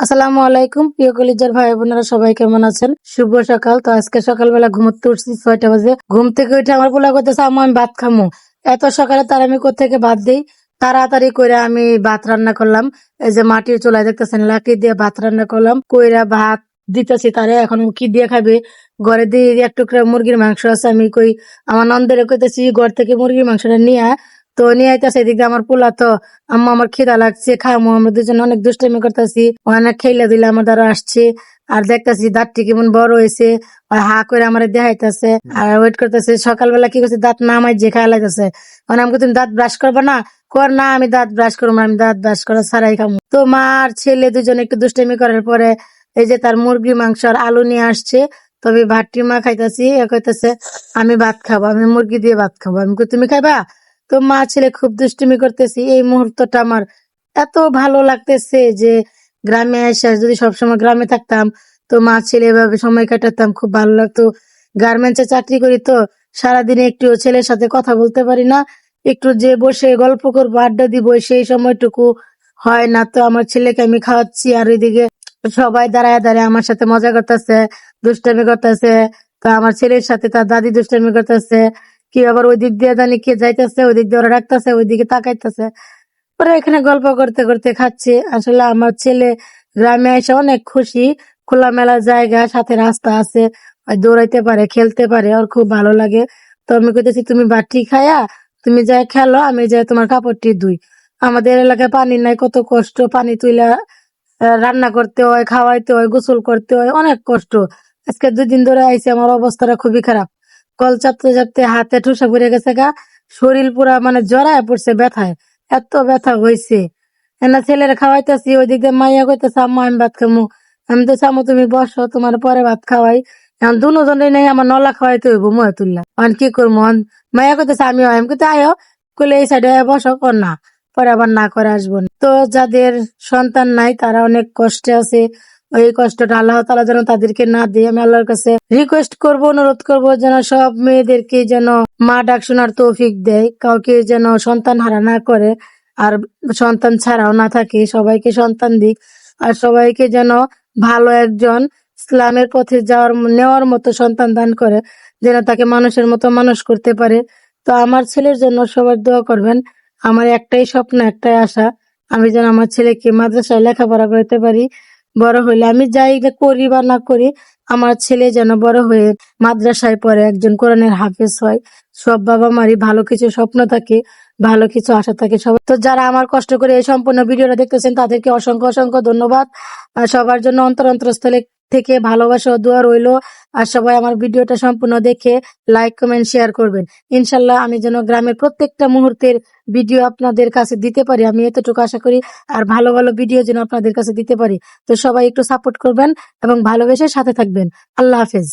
আসসালামু আলাইকুম প্রিয় কলিজার ভাই বোনেরা, সবাই কেমন আছেন? শুভ সকাল। তো আজকে সকালবেলা ঘুমোতে উঠছি 6টা বাজে। ঘুম থেকে উঠে আমার পোলা করতেছে, আম্মু আমি ভাত খামু। এত সকালে তার আমি কোত্থেকে ভাত দিই। তাড়াতাড়ি করে আমি ভাত রান্না করলাম। এই যে মাটির চুলায় দেখতেছেন লাকড়ি দিয়ে ভাত রান্না করলাম, কইরা ভাত দিতেছি তারে। এখন কি দিয়ে খাবে? ঘরে দিয়ে এক টুকরা মুরগির মাংস আছে, আমি কই আমার নন্দের কইতেছি ঘর থেকে মুরগির মাংসটা নিয়ে আয়। তো নিয়ে আইতাছে, এদিকে আমার পোলা তো আম্মা আমার খিদা লাগছে খামো। আমরা দুজন অনেক দুষ্টামি করতেছি, অনেক খেলা দিলে আমার দ্বারা আসছে। আর দেখতেছি দাঁতটি কেমন বড় হয়েছে, হা করে আমার দেখাইতেছে আর ওয়েট করতেছে। সকালবেলা কি করছে, দাঁত নামাই যে খাওয়া লাগতেছে। মানে আমাকে তুমি দাঁত ব্রাশ করবে না? কর না, আমি দাঁত ব্রাশ করবো না, আমি দাঁত ব্রাশ করা ছাড়াই খামো। তো মা আর ছেলে দুজন একটু দুষ্টামি করার পরে এই যে তার মুরগি মাংস আর আলু নিয়ে আসছে। তবে ভাতটি মা খাইতেছি, কইতেছে আমি ভাত খাবো, আমি মুরগি দিয়ে ভাত খাবো। আমি কই তুমি খাইবা? তো মা ছেলে খুব দুষ্টুমি করতেছি। এই মুহূর্তটা আমার এত ভালো লাগতেছে যে গ্রামে এসে যদি সবসময় গ্রামে থাকতাম, তো মা ছেলে এভাবে সময় কাটাতাম, খুব ভালো লাগতো। গার্মেন্টসে চাকরি করি তো সারাদিনে একটু ছেলের সাথে কথা বলতে পারি না, একটু যে বসে গল্প করবো আড্ডা দিব সেই সময়টুকু হয় না। তো আমার ছেলেকে আমি খাওয়াচ্ছি আর ওইদিকে সবাই দাঁড়ায় দাঁড়ায় আমার সাথে মজা করতেছে, দুষ্টামি করতেছে। তো আমার ছেলের সাথে তার দাদি দুষ্টামি করতেছে। কি আবার ওই দিক দিয়ে জানি কে যাইতেছে, ওই দিক দিয়ে ওরা ডাকতেছে, ওই দিকে তাকাইতেছে। ওরা এখানে গল্প করতে করতে খাচ্ছে। আসলে আমার ছেলে গ্রামে এসে অনেক খুশি। খোলামেলা জায়গা, সাথে রাস্তা আছে, আর দৌড়াইতে পারে, খেলতে পারে, ওর খুব ভালো লাগে। তো আমি কইতেছি তুমি বাটি খায়া তুমি যাই খেলো, আমি যাই তোমার কাপড়টি ধুই। আমাদের এলাকায় পানি নাই, কত কষ্ট। পানি তুইলা রান্না করতে হয়, খাওয়াইতে হয়, গোসল করতে হয়, অনেক কষ্ট। আজকে 2 দিন ধরে আইসি, আমার অবস্থাটা খুবই খারাপ। কল চাপতে চাপতে হাতে ঠুসা পড়ে গেছে গা, শরীর পুরা মানে জড়ায় পড়ছে ব্যথায়, এত ব্যথা হয়েছে। এনা ছেলের খাওয়াইতেছি, ওইদিক দিয়ে মাইয়া কইতেছে আম্মা আমি ভাত খামু। আমি তো চামু তুমি বসো, তোমার পরে ভাত খাওয়াই। এখন দুজনে নেই, আমার নলা খাওয়াইতে হইব মুহে তুললা। এখন কি করবো? মাইয়া কইতেছে আমি আমি কইতে আয়ো, কইলে এই সাইডে বসো, কর না, পরে আবার না করে আসবো না। তো যাদের সন্তান নাই তারা অনেক কষ্টে আছে, ওই কষ্টটা আল্লাহ তাআলা যেন তাদেরকে না দিয়ে, আমি আল্লাহর কাছে রিকোয়েস্ট করব, অনুরোধ করব যেন সব মেয়েদেরকে যেন মা ডাক শোনার তৌফিক দেয়, কাউকে যেন সন্তান হারা না করে, আর সন্তান ছাড়াও না থাকে, সবাইকে সন্তান দিক। আর সবাইকে যেন ভালো একজন ইসলামের পথে যাওয়ার নেওয়ার মতো সন্তান দান করে, যেন তাকে মানুষের মতো মানুষ করতে পারে। তো আমার ছেলের জন্য সবাই দোয়া করবেন। আমার একটাই স্বপ্ন, একটাই আশা, আমি যেন আমার ছেলেকে মাদ্রাসায় লেখাপড়া করতে পারি। বড় হইলে আমি যাই করি বা না করি, আমার ছেলে যেন বড় হয়ে মাদ্রাসায় পড়ে একজন কোরআনের হাফেজ হয়। সব বাবা মারই ভালো কিছু স্বপ্ন থাকে, ভালো কিছু আশা থাকে সবাই। তো যারা আমার কষ্ট করে এই সম্পূর্ণ ভিডিওটা দেখতেছেন তাদেরকে অসংখ্য অসংখ্য ধন্যবাদ। আর সবার জন্য অন্তরস্থলে থেকে ভালোবাসা ও দোয়া রইলো। আর সবাই আমার ভিডিওটা সম্পূর্ণ দেখে লাইক কমেন্ট শেয়ার করবেন। ইনশাল্লাহ আমি যেন গ্রামের প্রত্যেকটা মুহূর্তের ভিডিও আপনাদের কাছে দিতে পারি, আমি এতটুকু আশা করি। আর ভালো ভালো ভিডিও যেন আপনাদের কাছে দিতে পারি। তো সবাই একটু সাপোর্ট করবেন এবং ভালোবেসে সাথে থাকবেন। আল্লাহ হাফেজ।